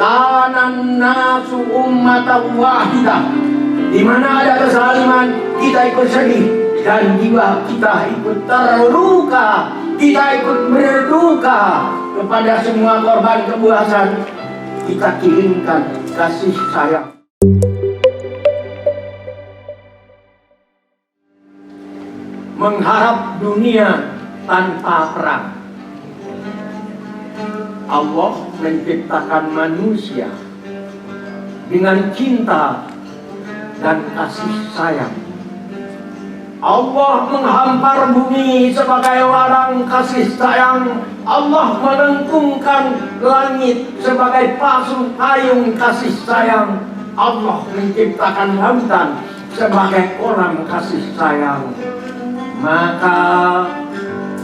kanan nasu ummatan wahidah, di mana ada kesaliman kita ikut sedih, dan jiwa kita ikut terluka, kita ikut berduka. Kepada semua korban kebuasan kita kirimkan kasih sayang. Mengharap dunia tanpa perang. Allah menciptakan manusia dengan cinta dan kasih sayang. Allah menghampar bumi sebagai ladang kasih sayang. Allah melengkungkan langit sebagai pasung payung kasih sayang. Allah menciptakan lautan sebagai kolam kasih sayang. Maka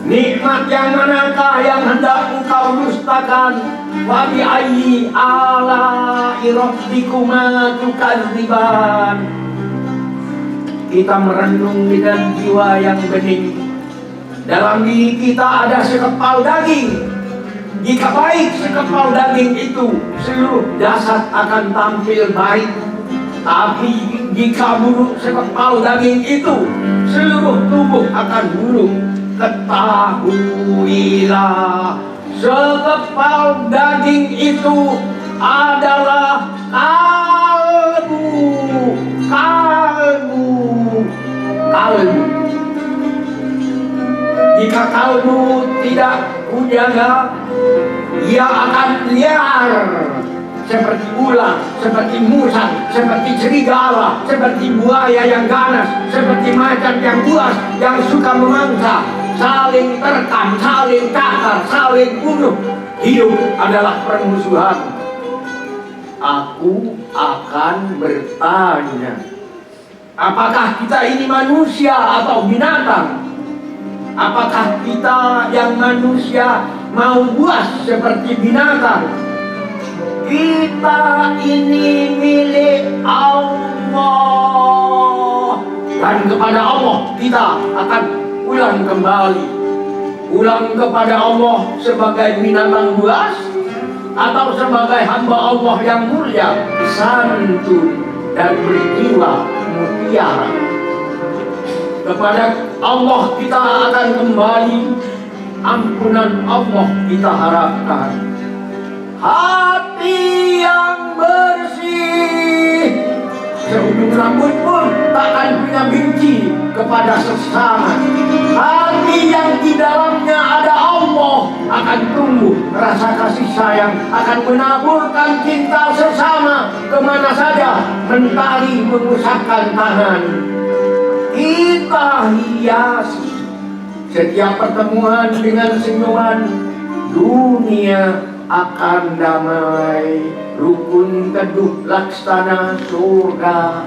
nikmat yang manakah yang hendak engkau dustakan? Wa bi ayyi ala'i rabbikuma tukadziban. Kita merenung dengan jiwa yang bening. Dalam diri kita ada sekepal daging. Jika baik sekepal daging itu, seluruh jasad akan tampil baik. Tapi jika buruk sekepal daging itu, seluruh tubuh akan buruk. Ketahuilah, sekepal daging itu adalah kalbu. Jika kalbu tidak kujaga, ia akan liar seperti ular, seperti musang, seperti serigala, seperti buaya yang ganas, seperti macan yang buas yang suka memangsa, saling terkam, saling cakar, saling bunuh. Hidup adalah permusuhan. Aku akan bertanya, apakah kita ini manusia atau binatang? Apakah kita yang manusia mau buas seperti binatang? Kita ini milik Allah, dan kepada Allah kita akan pulang kembali. Pulang kepada Allah sebagai binatang buas atau sebagai hamba Allah yang mulia, santun, dan berjiwa mutiara. Kepada Allah kita akan kembali. Ampunan Allah kita harapkan. Hati yang bersih, seujung rambut pun takkan punya benci kepada sesama. Hati yang di dalamnya ada Allah akan tumbuh rasa kasih sayang, akan menaburkan cinta sesama kemana saja mentari mengusapkan tangan. Kita hiasi setiap pertemuan dengan senyuman. Dunia akan damai, rukun teduh laksana surga.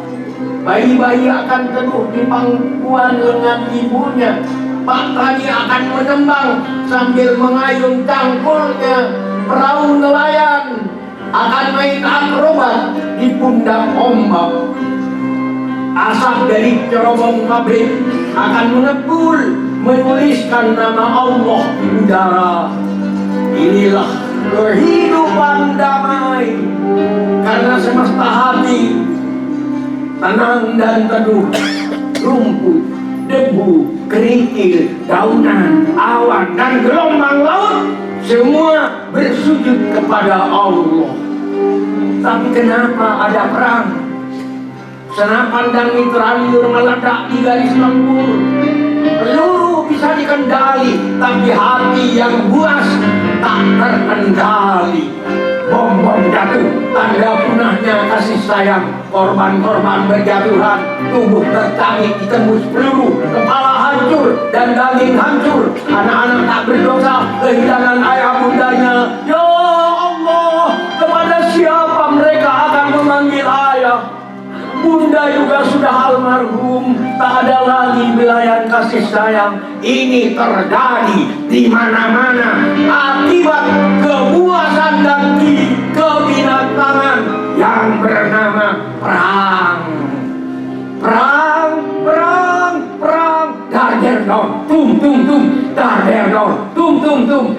Bayi-bayi akan teduh di pangkuan lengan ibunya. Pak tani akan menembang sambil mengayun cangkulnya. Perahu nelayan akan main akrobat di pundak ombak. Asap dari cerobong pabrik akan mengepul, menuliskan nama Allah di udara. Inilah kehidupan damai, karena semesta hati tenang dan teduh. Rumput, debu, kerikil, daunan, awan, dan gelombang laut semua bersujud kepada Allah. Tapi kenapa ada perang? Senapan dan mitrailleur meledak di garis tempur. Peluru bisa dikendali, tapi hati yang buas tak terkendali. Bom-bom jatuh, tanda punahnya kasih sayang. Korban-korban berjatuhan, tubuh tercabik ditembus peluru, kepala hancur dan daging hancur. Anak-anak tak berdosa kehilangan ayah bundanya. Ya Allah, kepada siapa mereka akan memanggil ayah? Bunda juga sudah almarhum, tak ada lagi belayan kasih sayang. Ini terjadi di mana-mana akibat kebuasan dan kebinatangan yang bernama perang. Perang, perang, perang. Darjer dong, tum, tum, tum. Dar tum.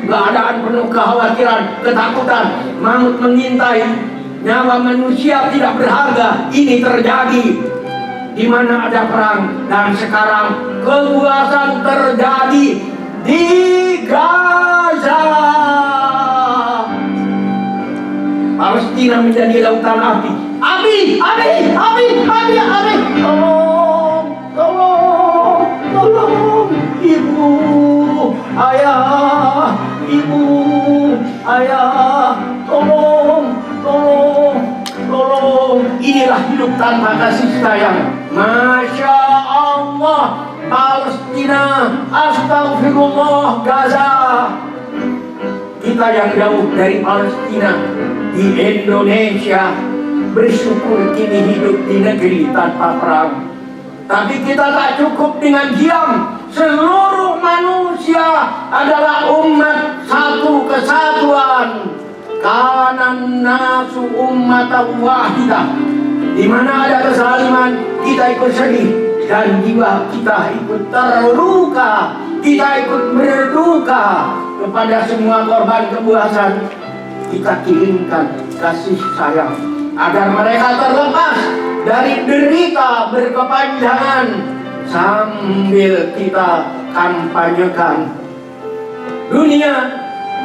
Keadaan penuh kekhawatiran, ketakutan, maut mengintai, nyawa manusia tidak berharga. Ini terjadi di mana ada perang, dan sekarang kebuasan terjadi di Gaza. Palestina menjadi lautan api. Tolong, ibu, ayah, tolong. Inilah hidup tanpa kasih sayang. Masya Allah, Palestina, astagfirullah, Gaza. Kita yang jauh dari Palestina di Indonesia bersyukur kini hidup di negeri tanpa perang. Tapi kita tak cukup dengan diam. Seluruh manusia adalah umat satu kesatuan. Kanan nasu ummatan wahidah. Di mana ada kezaliman, kita ikut sedih, dan jiwa kita ikut terluka. Kita ikut berduka kepada semua korban kebuasan. Kita kirimkan kasih sayang agar mereka terlepas dari derita berkepanjangan, sambil kita kampanyekan dunia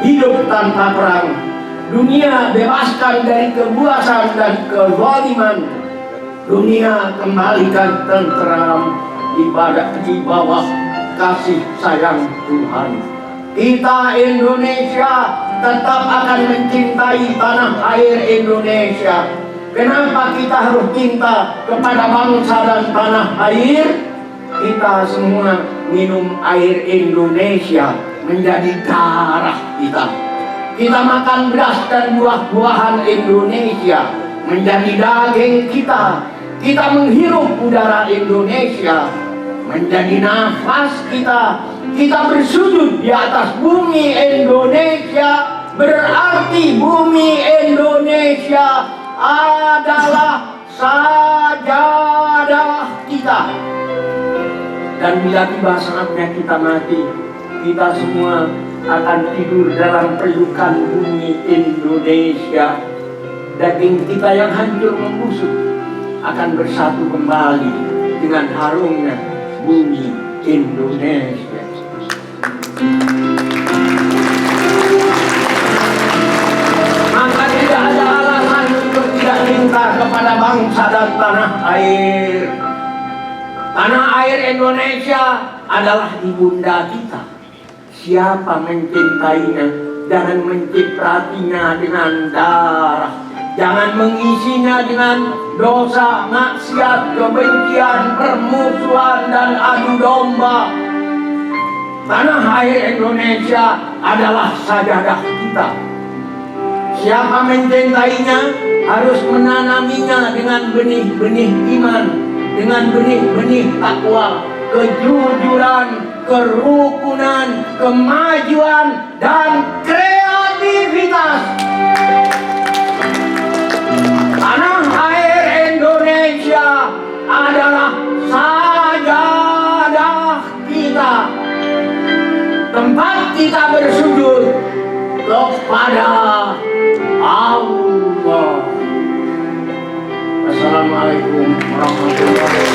hidup tanpa perang, dunia bebaskan dari kebuasan dan kezaliman, dunia kembalikan tentram di bawah kasih sayang Tuhan. Kita Indonesia tetap akan mencintai tanah air Indonesia. Kenapa kita harus cinta kepada bangsa dan tanah air? Kita semua minum air Indonesia menjadi darah kita. Kita makan beras dan buah-buahan Indonesia menjadi daging kita. Kita menghirup udara Indonesia menjadi nafas kita. Kita bersujud di atas bumi Indonesia, berarti bumi Indonesia adalah sajadah kita. Dan bila tiba saatnya kita mati, kita semua akan tidur dalam pelukan bumi Indonesia. Daging kita yang hancur membusuk akan bersatu kembali dengan harumnya bumi Indonesia. Maka tidak ada alasan untuk tidak cinta kepada bangsa dan tanah air. Tanah air Indonesia adalah ibunda kita. Siapa mencintainya, jangan mencipratinya dengan darah. Jangan mengisinya dengan dosa, maksiat, kebencian, permusuhan, dan adu domba. Tanah air Indonesia adalah sajadah kita. Siapa mencintainya harus menanaminya dengan benih-benih iman, dengan benih-benih takwa, kejujuran, kerukunan, kemajuan, dan kreativitas. Tanah air Indonesia adalah sajadah kita, tempat kita bersujud kepada Allah. Assalamualaikum warahmatullahi wabarakatuh.